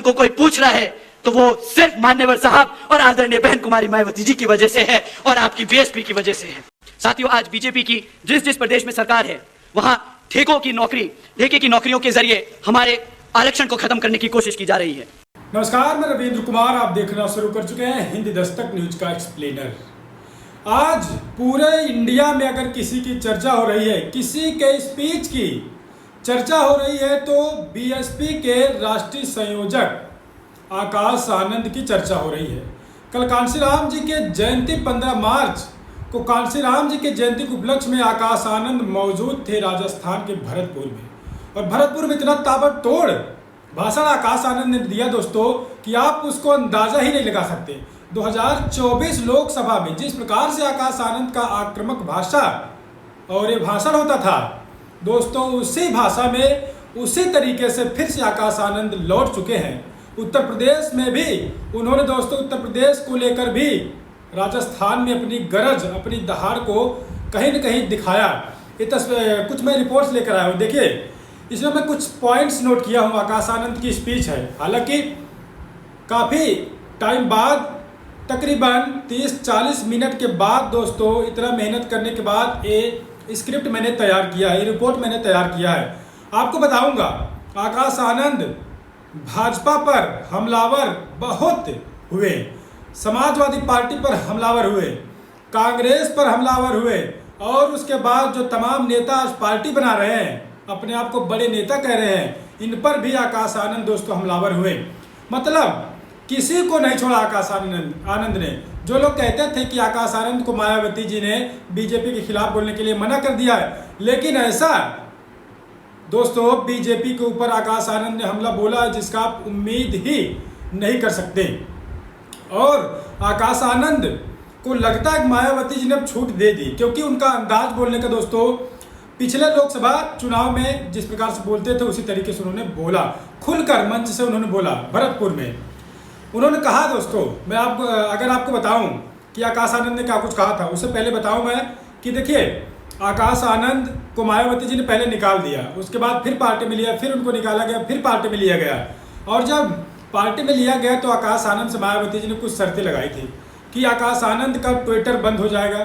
को कोई पूछ रहा है तो वो सिर्फ मान्यवर साहब और आदरणीय बहन कुमारी मायावती जी की वजह से है और आपकी बीएसपी की वजह से है। साथियों, आज बीजेपी की जिस प्रदेश में सरकार है वहां ठेके की नौकरियों के जरिए हमारे आरक्षण को खत्म करने की कोशिश की जा रही है। नमस्कार, मैं रविंद्र कुमार, आप देखना शुरू कर चुके हैं हिंदी दस्तक न्यूज का एक्सप्लेनर। आज पूरे इंडिया में अगर किसी की चर्चा हो रही है, किसी के स्पीच की चर्चा हो रही है तो बीएसपी के राष्ट्रीय संयोजक आकाश आनंद की चर्चा हो रही है। कल कांशीराम जी के जयंती 15 मार्च को कांशीराम जी के जयंती के उपलक्ष्य में आकाश आनंद मौजूद थे राजस्थान के भरतपुर में, और भरतपुर में इतना ताबड़तोड़ भाषण आकाश आनंद ने दिया दोस्तों कि आप उसको अंदाजा ही नहीं लगा सकते। 2024 लोकसभा में जिस प्रकार से आकाश आनंद का आक्रामक भाषा और ये भाषण होता था दोस्तों, उसी भाषा में उसी तरीके से फिर से आकाश आनंद लौट चुके हैं। उत्तर प्रदेश में भी उन्होंने दोस्तों उत्तर प्रदेश को लेकर भी राजस्थान में अपनी गरज, अपनी दहाड़ को कहीं न कहीं दिखाया। ये कुछ मैं रिपोर्ट्स लेकर आया हूँ, देखिए इसमें मैं कुछ पॉइंट्स नोट किया हूँ। आकाश आनंद की स्पीच है, हालांकि काफ़ी टाइम बाद, तकरीबन 30-40 मिनट के बाद दोस्तों, इतना मेहनत करने के बाद ये स्क्रिप्ट मैंने तैयार किया है, ये रिपोर्ट मैंने तैयार किया है। आपको बताऊंगा आकाश आनंद भाजपा पर हमलावर बहुत हुए, समाजवादी पार्टी पर हमलावर हुए, कांग्रेस पर हमलावर हुए, और उसके बाद जो तमाम नेता आज पार्टी बना रहे हैं, अपने आप को बड़े नेता कह रहे हैं, इन पर भी आकाश आनंद दोस्तों हमलावर हुए। मतलब किसी को नहीं छोड़ा आकाश आनंद ने। जो लोग कहते थे कि आकाश आनंद को मायावती जी ने बीजेपी के खिलाफ बोलने के लिए मना कर दिया है, लेकिन ऐसा दोस्तों बीजेपी के ऊपर आकाश आनंद ने हमला बोला जिसका आप उम्मीद ही नहीं कर सकते। और आकाश आनंद को लगता है कि मायावती जी ने अब छूट दे दी, क्योंकि उनका अंदाज बोलने का दोस्तों पिछले लोकसभा चुनाव में जिस प्रकार से बोलते थे उसी तरीके से उन्होंने बोला, खुलकर मंच से उन्होंने बोला। भरतपुर में उन्होंने कहा दोस्तों, मैं अगर आपको बताऊं कि आकाश आनंद ने क्या कुछ कहा था, उससे पहले बताऊं मैं कि देखिए आकाश आनंद को मायावती जी ने पहले निकाल दिया, उसके बाद फिर पार्टी में लिया, फिर उनको निकाला गया, फिर पार्टी में लिया गया, और जब पार्टी में लिया गया तो आकाश आनंद से मायावती जी ने कुछ शर्तें लगाई थी कि आकाश आनंद का ट्विटर बंद हो जाएगा,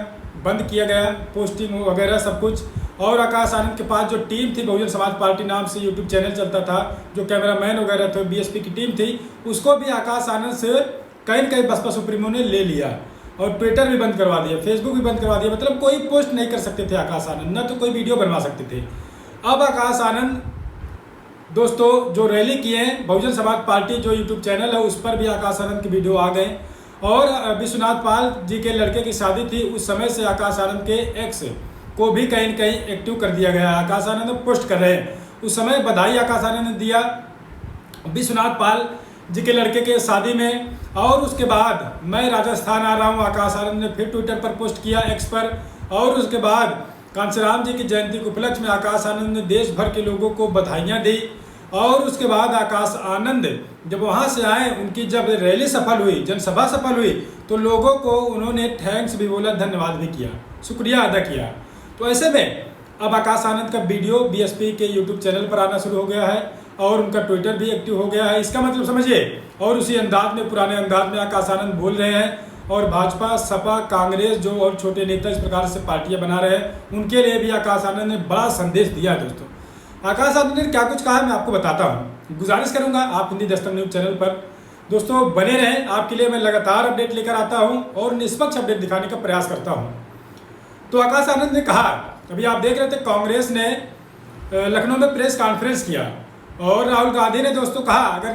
बंद किया गया, पोस्टिंग वगैरह सब कुछ। और आकाश आनंद के पास जो टीम थी, बहुजन समाज पार्टी नाम से यूट्यूब चैनल चलता था, जो कैमरामैन वगैरह थे, बीएसपी की टीम थी, उसको भी आकाश आनंद से कहीं न कहीं बसपा सुप्रीमो ने ले लिया, और ट्विटर भी बंद करवा दिया, फेसबुक भी बंद करवा दिया। मतलब कोई पोस्ट नहीं कर सकते थे आकाश आनंद, न तो कोई वीडियो बनवा सकते थे। अब आकाश आनंद दोस्तों जो रैली किए हैं, बहुजन समाज पार्टी जो यूट्यूब चैनल है उस पर भी आकाश आनंद के वीडियो आ गए, और विश्वनाथ पाल जी के लड़के की शादी थी, उस समय से आकाश आनंद के एक्स को भी कहीं न कहीं एक्टिव कर दिया गया। आकाश आनंद पोस्ट कर रहे हैं, उस समय बधाई आकाश आनंद ने दिया विश्वनाथ पाल जी के लड़के के शादी में, और उसके बाद मैं राजस्थान आ रहा हूं, आकाश आनंद ने फिर ट्विटर पर पोस्ट किया, एक्स पर। और उसके बाद कांशीराम जी की जयंती के उपलक्ष्य में आकाश आनंद ने देश भर के लोगों को बधाइयाँ दी। और उसके बाद आकाश आनंद जब वहाँ से आए, उनकी जब रैली सफल हुई, जनसभा सफल हुई, तो लोगों को उन्होंने थैंक्स भी बोला, धन्यवाद भी किया, शुक्रिया अदा किया। तो ऐसे में अब आकाश आनंद का वीडियो बीएसपी के यूट्यूब चैनल पर आना शुरू हो गया है, और उनका ट्विटर भी एक्टिव हो गया है। इसका मतलब समझिए, और उसी अंदाज में, पुराने अंदाज में आकाश आनंद बोल रहे हैं, और भाजपा, सपा, कांग्रेस जो और छोटे नेता इस प्रकार से पार्टियां बना रहे हैं, उनके लिए भी आकाश आनंद ने बड़ा संदेश दिया है दोस्तों। आकाश आनंद ने क्या कुछ कहा है मैं आपको बताता हूँ। गुजारिश करूंगा आप हिंदी दस्तक न्यूज चैनल पर दोस्तों बने रहें, आपके लिए मैं लगातार अपडेट लेकर आता हूँ और निष्पक्ष अपडेट दिखाने का प्रयास करता हूँ। तो आकाश आनंद ने कहा, अभी आप देख रहे थे कांग्रेस ने लखनऊ में प्रेस कॉन्फ्रेंस किया, और राहुल गांधी ने दोस्तों कहा अगर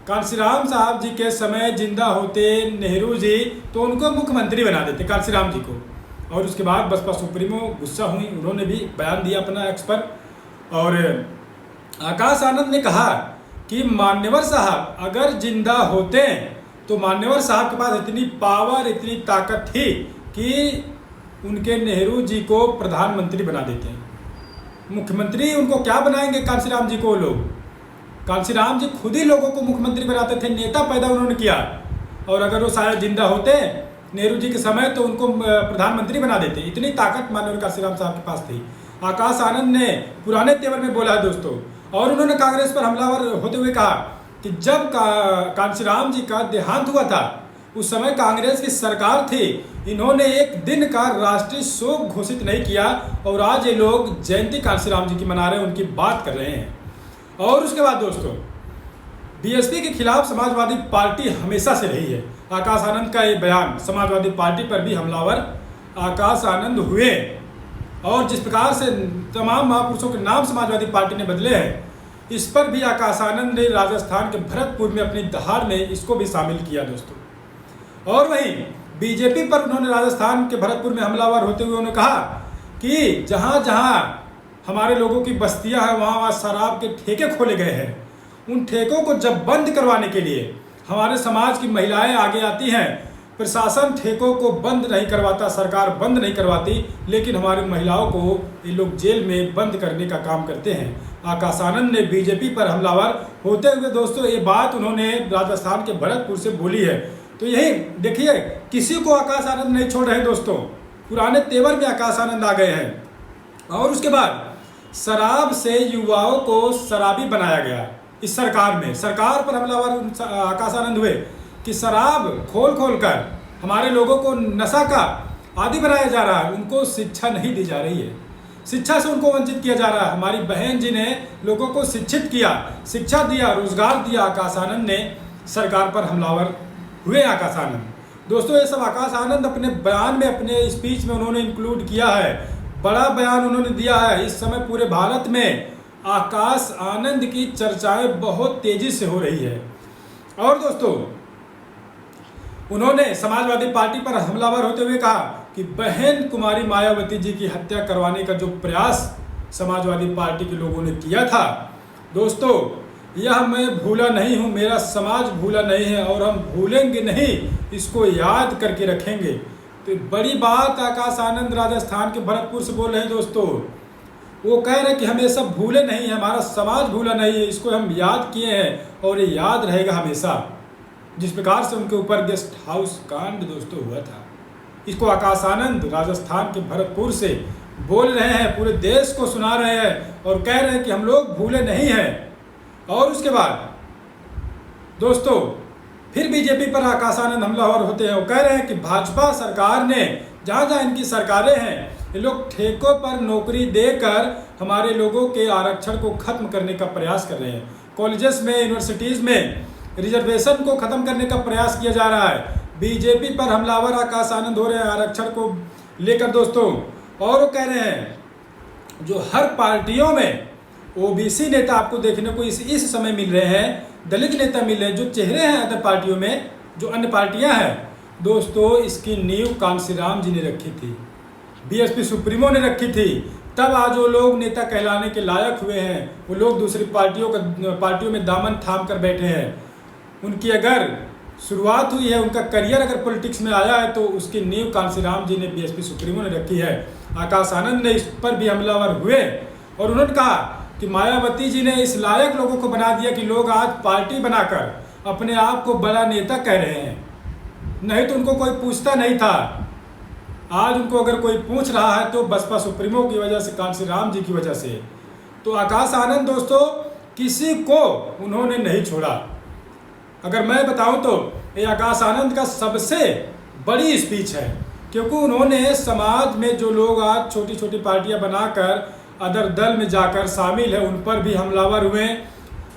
कांशीराम साहब जी के समय जिंदा होते नेहरू जी तो उनको मुख्यमंत्री बना देते, कांशीराम जी को। और उसके बाद बसपा सुप्रीमो गुस्सा हुई, उन्होंने भी बयान दिया अपना एक्स पर, और आकाश आनंद ने कहा कि मान्यवर साहब अगर जिंदा होते तो मान्यवर साहब के पास इतनी पावर, इतनी ताकत थी कि उनके नेहरू जी को प्रधानमंत्री बना देते हैं। मुख्यमंत्री उनको क्या बनाएंगे कांशीराम जी को लोग? कांशीराम जी खुद ही लोगों को मुख्यमंत्री बनाते थे, नेता पैदा उन्होंने किया, और अगर वो शायद जिंदा होते नेहरू जी के समय तो उनको प्रधानमंत्री बना देते। इतनी ताकत माननीय कांशीराम साहब के पास थी। आकाश आनंद ने पुराने तेवर में बोला है दोस्तों, और उन्होंने कांग्रेस पर हमलावर होते हुए कहा कि जब कांशीराम जी का देहांत हुआ था उस समय कांग्रेस की सरकार थी, इन्होंने एक दिन का राष्ट्रीय शोक घोषित नहीं किया और आज ये लोग जयंती कांशीराम जी की मना रहे हैं, उनकी बात कर रहे हैं। और उसके बाद दोस्तों बीएसपी के खिलाफ समाजवादी पार्टी हमेशा से रही है। आकाश आनंद का ये बयान, समाजवादी पार्टी पर भी हमलावर आकाश आनंद हुए और जिस प्रकार से तमाम महापुरुषों के नाम समाजवादी पार्टी ने बदले हैं, इस पर भी आकाश आनंद ने राजस्थान के भरतपुर में अपनी दहाड़ में इसको भी शामिल किया दोस्तों। और वहीं बीजेपी पर उन्होंने राजस्थान के भरतपुर में हमलावर होते हुए उन्होंने कहा कि जहां जहां हमारे लोगों की बस्तियां हैं वहां वहां शराब के ठेके खोले गए हैं। उन ठेकों को जब बंद करवाने के लिए हमारे समाज की महिलाएं आगे आती हैं, प्रशासन ठेकों को बंद नहीं करवाता, सरकार बंद नहीं करवाती, लेकिन हमारी महिलाओं को ये लोग जेल में बंद करने का काम करते हैं। आकाश आनंद ने बीजेपी पर हमलावर होते हुए दोस्तों ये बात उन्होंने राजस्थान के भरतपुर से बोली है। तो यही देखिए, किसी को आकाश आनंद नहीं छोड़ रहे दोस्तों, पुराने तेवर में आकाश आनंद आ गए हैं। और उसके बाद शराब से युवाओं को शराबी बनाया गया इस सरकार में। सरकार पर हमलावर आकाश आनंद हुए कि शराब खोल खोल कर हमारे लोगों को नशा का आदी बनाया जा रहा है, उनको शिक्षा नहीं दी जा रही है, शिक्षा से उनको वंचित किया जा रहा है। हमारी बहन जी ने लोगों को शिक्षित किया, शिक्षा दिया, रोजगार दिया। आकाश आनंद ने सरकार पर हमलावर हुए आकाश आनंद। दोस्तों ये सब आकाश आनंद अपने बयान में, अपने स्पीच में उन्होंने इंक्लूड किया है, बड़ा बयान उन्होंने दिया है। इस समय पूरे भारत में आकाश आनंद की चर्चाएं बहुत तेजी से हो रही है। और दोस्तों उन्होंने समाजवादी पार्टी पर हमलावर होते हुए कहा कि बहन कुमारी मायावती जी की हत्या करवाने का जो प्रयास समाजवादी पार्टी के लोगों ने किया था दोस्तों, यह मैं भूला नहीं हूं, मेरा समाज भूला नहीं है और हम भूलेंगे नहीं, इसको याद करके रखेंगे। तो बड़ी बात आकाश आनंद राजस्थान के भरतपुर से बोल रहे हैं दोस्तों। वो कह रहे हैं कि हम ये सब भूले नहीं है, हमारा समाज भूला नहीं है, इसको हम याद किए हैं और ये याद रहेगा हमेशा। जिस प्रकार से उनके ऊपर गेस्ट हाउस कांड दोस्तों हुआ था, इसको आकाश आनंद राजस्थान के भरतपुर से बोल रहे हैं, पूरे देश को सुना रहे हैं और कह रहे हैं कि हम लोग भूले नहीं हैं। और उसके बाद दोस्तों फिर बीजेपी पर आकाश आनंद हमलावर होते हैं और कह रहे हैं कि भाजपा सरकार ने, जहाँ जहाँ इनकी सरकारें हैं, ये लोग ठेकों पर नौकरी देकर हमारे लोगों के आरक्षण को खत्म करने का प्रयास कर रहे हैं। कॉलेजेस में, यूनिवर्सिटीज़ में रिजर्वेशन को खत्म करने का प्रयास किया जा रहा है। बीजेपी पर हमलावर आकाश आनंद हो रहे हैं आरक्षण को लेकर दोस्तों। और वो कह रहे हैं जो हर पार्टियों में ओबीसी नेता आपको देखने को इस समय मिल रहे हैं, दलित नेता मिल रहे हैं, जो चेहरे हैं अदर पार्टियों में, जो अन्य पार्टियां हैं दोस्तों, इसकी नींव कांशीराम जी ने रखी थी, बीएसपी सुप्रीमो ने रखी थी। तब आज वो लोग नेता कहलाने के लायक हुए हैं। वो लोग दूसरी पार्टियों में दामन थाम कर बैठे हैं। उनकी अगर शुरुआत हुई है, उनका करियर अगर पॉलिटिक्स में आया है, तो उसकी नींव कांशीराम जी ने, बीएसपी सुप्रीमो ने रखी है। आकाश आनंद ने इस पर भी हमलावर हुए और उन्होंने कहा कि मायावती जी ने इस लायक लोगों को बना दिया कि लोग आज पार्टी बनाकर अपने आप को बड़ा नेता कह रहे हैं, नहीं तो उनको कोई पूछता नहीं था। आज उनको अगर कोई पूछ रहा है तो बसपा सुप्रीमो की वजह से, कांशीराम जी की वजह से। तो आकाश आनंद दोस्तों किसी को उन्होंने नहीं छोड़ा। अगर मैं बताऊं तो ये आकाश आनंद का सबसे बड़ी स्पीच है, क्योंकि उन्होंने समाज में जो लोग आज छोटी छोटी पार्टियां बनाकर अदर दल में जाकर शामिल है, उन पर भी हमलावर हुए।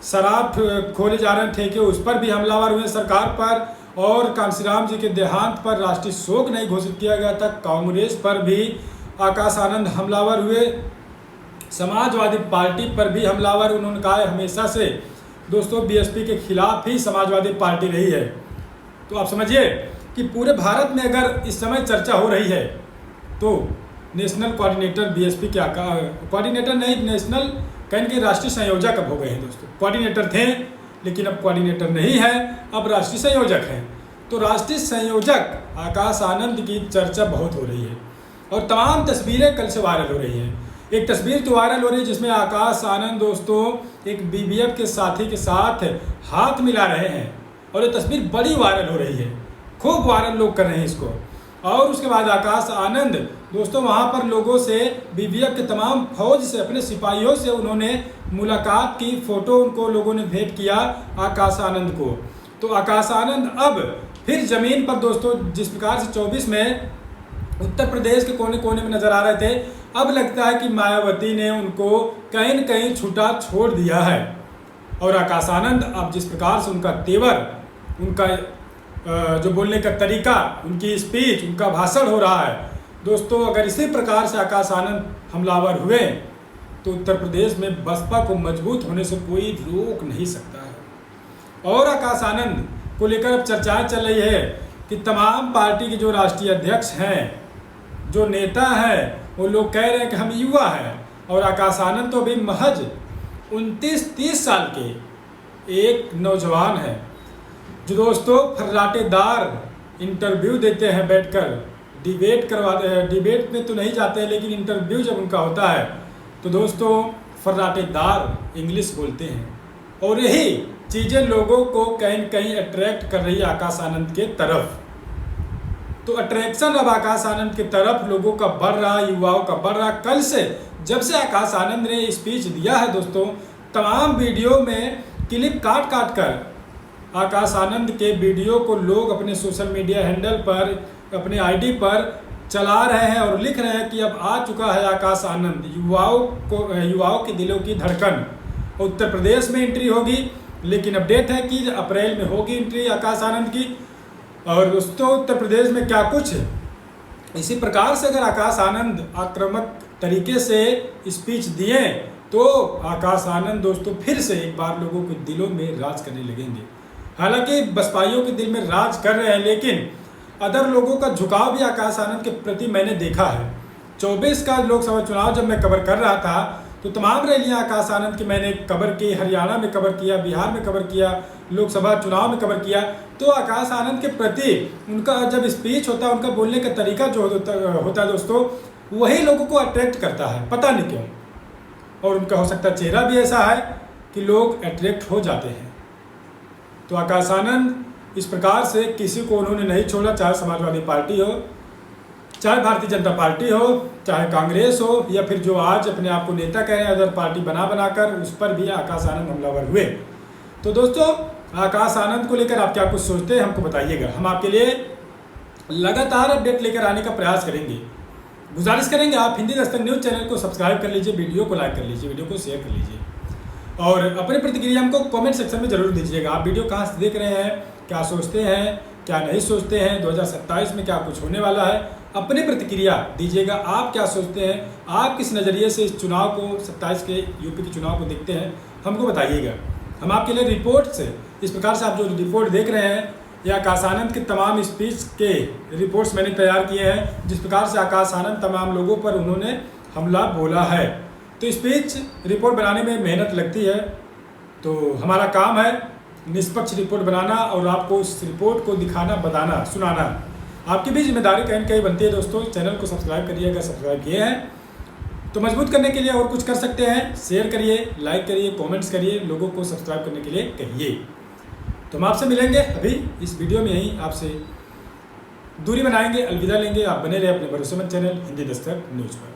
शराब खोले जा रहे ठेके, उस पर भी हमलावर हुए सरकार पर। और कांशीराम जी के देहांत पर राष्ट्रीय शोक नहीं घोषित किया गया था, कांग्रेस पर भी आकाश आनंद हमलावर हुए, समाजवादी पार्टी पर भी हमलावर। उन्होंने कहा है हमेशा से दोस्तों बीएसपी के खिलाफ ही समाजवादी पार्टी रही है। तो आप समझिए कि पूरे भारत में अगर इस समय चर्चा हो रही है तो नेशनल कोऑर्डिनेटर बीएसपी के कोऑर्डिनेटर नहीं, नेशनल कहीं के राष्ट्रीय संयोजक अब हो गए हैं दोस्तों। कोऑर्डिनेटर थे लेकिन अब कोऑर्डिनेटर नहीं है, अब राष्ट्रीय संयोजक हैं। तो राष्ट्रीय संयोजक आकाश आनंद की चर्चा बहुत हो रही है और तमाम तस्वीरें कल से वायरल हो रही हैं। एक तस्वीर तो वायरल हो रही है जिसमें आकाश आनंद दोस्तों एक बीबीएफ के साथी के साथ हाथ मिला रहे हैं और ये तस्वीर बड़ी वायरल हो रही है, खूब वायरल लोग कर रहे हैं इसको। और उसके बाद आकाश आनंद दोस्तों वहाँ पर लोगों से बीबीएफ के तमाम फौज से अपने सिपाहियों से उन्होंने मुलाकात की, फ़ोटो उनको लोगों ने भेंट किया आकाश आनंद को। तो आकाश आनंद अब फिर ज़मीन पर दोस्तों जिस प्रकार से 24 में उत्तर प्रदेश के कोने कोने में नज़र आ रहे थे, अब लगता है कि मायावती ने उनको कहीं न कहीं छूटा छोड़ दिया है। और आकाश आनंद अब जिस प्रकार से उनका तेवर, उनका जो बोलने का तरीका, उनकी स्पीच, उनका भाषण हो रहा है दोस्तों, अगर इसी प्रकार से आकाश आनंद हमलावर हुए तो उत्तर प्रदेश में बसपा को मजबूत होने से कोई रोक नहीं सकता है। और आकाश आनंद को लेकर अब चर्चाएं चल रही है कि तमाम पार्टी के जो राष्ट्रीय अध्यक्ष हैं, जो नेता हैं, वो लोग कह रहे हैं कि हम युवा हैं। और आकाश आनंद तो अभी महज 29-30 साल के एक नौजवान हैं जो दोस्तों फर्राटेदार इंटरव्यू देते हैं, बैठकर डिबेट करवाते हैं। डिबेट में तो नहीं जाते हैं, लेकिन इंटरव्यू जब उनका होता है तो दोस्तों फर्राटेदार इंग्लिश बोलते हैं। और यही चीज़ें लोगों को कहीं न कहीं अट्रैक्ट कर रही है आकाश आनंद के तरफ। तो अट्रैक्शन अब आकाश आनंद की तरफ लोगों का बढ़ रहा, युवाओं का बढ़ रहा। कल से जब से आकाश आनंद ने स्पीच दिया है दोस्तों, तमाम वीडियो में क्लिप काट काट कर आकाश आनंद के वीडियो को लोग अपने सोशल मीडिया हैंडल पर, अपने आईडी पर चला रहे हैं और लिख रहे हैं कि अब आ चुका है आकाश आनंद, युवाओं के दिलों की धड़कन। उत्तर प्रदेश में एंट्री होगी, लेकिन अपडेट है कि अप्रैल में होगी एंट्री आकाश आनंद की। और दोस्तों उत्तर प्रदेश में क्या कुछ इसी प्रकार से अगर आकाश आनंद आक्रामक तरीके से स्पीच दिए तो आकाश आनंद दोस्तों फिर से एक बार लोगों के दिलों में राज करने लगेंगे। हालांकि बसपाइयों के दिल में राज कर रहे हैं, लेकिन अदर लोगों का झुकाव भी आकाश आनंद के प्रति मैंने देखा है। 24 का लोकसभा चुनाव जब मैं कवर कर रहा था तो तमाम रैलियां आकाश आनंद की मैंने कवर की, हरियाणा में कवर किया, बिहार में कवर किया, लोकसभा चुनाव में कवर किया। तो आकाश आनंद के प्रति उनका जब स्पीच होता है, उनका बोलने का तरीका जो होता है दोस्तों, वही लोगों को अट्रैक्ट करता है, पता नहीं क्यों। और उनका हो सकता है चेहरा भी ऐसा है कि लोग अट्रैक्ट हो जाते हैं। तो आकाश आनंद इस प्रकार से किसी को उन्होंने नहीं छोड़ा, चाहे समाजवादी पार्टी हो, चाहे भारतीय जनता पार्टी हो, चाहे कांग्रेस हो, या फिर जो आज अपने आप को नेता कह रहे हैं अदर पार्टी बनाकर, उस पर भी आकाश आनंद हमलावर हुए। तो दोस्तों आकाश आनंद को लेकर आप क्या कुछ सोचते हैं हमको बताइएगा। हम आपके लिए लगातार अपडेट लेकर आने का प्रयास करेंगे। गुजारिश करेंगे आप हिंदी दस्तक न्यूज़ चैनल को सब्सक्राइब कर लीजिए, वीडियो को लाइक कर लीजिए, वीडियो को शेयर कर लीजिए और अपनी प्रतिक्रिया हमको कमेंट सेक्शन में जरूर दीजिएगा। आप वीडियो कहाँ से देख रहे हैं, क्या सोचते हैं, क्या नहीं सोचते हैं, 2027 में क्या कुछ होने वाला है, अपनी प्रतिक्रिया दीजिएगा। आप क्या सोचते हैं, आप किस नज़रिए से इस चुनाव को 27 के यूपी के चुनाव को देखते हैं, हमको बताइएगा। हम आपके लिए रिपोर्ट से, इस प्रकार से आप जो रिपोर्ट देख रहे हैं, या आकाश आनंद के तमाम स्पीच के रिपोर्ट्स मैंने तैयार किए हैं, जिस प्रकार से आकाश आनंद तमाम लोगों पर उन्होंने हमला बोला है। तो स्पीच रिपोर्ट बनाने में मेहनत लगती है, तो हमारा काम है निष्पक्ष रिपोर्ट बनाना और आपको उस रिपोर्ट को दिखाना, बताना, सुनाना। आपकी भी जिम्मेदारी कहीं न कहीं बनती है दोस्तों। चैनल को सब्सक्राइब करिए अगर सब्सक्राइब किए हैं तो। मजबूत करने के लिए और कुछ कर सकते हैं, शेयर करिए, लाइक करिए, कमेंट्स करिए, लोगों को सब्सक्राइब करने के लिए कहिए। तो हम आपसे मिलेंगे अभी इस वीडियो में, यहीं आपसे दूरी बनाएंगे, अलविदा लेंगे। आप बने रहे अपने भरोसेमंद चैनल हिंदी दस्तक न्यूज़ पर।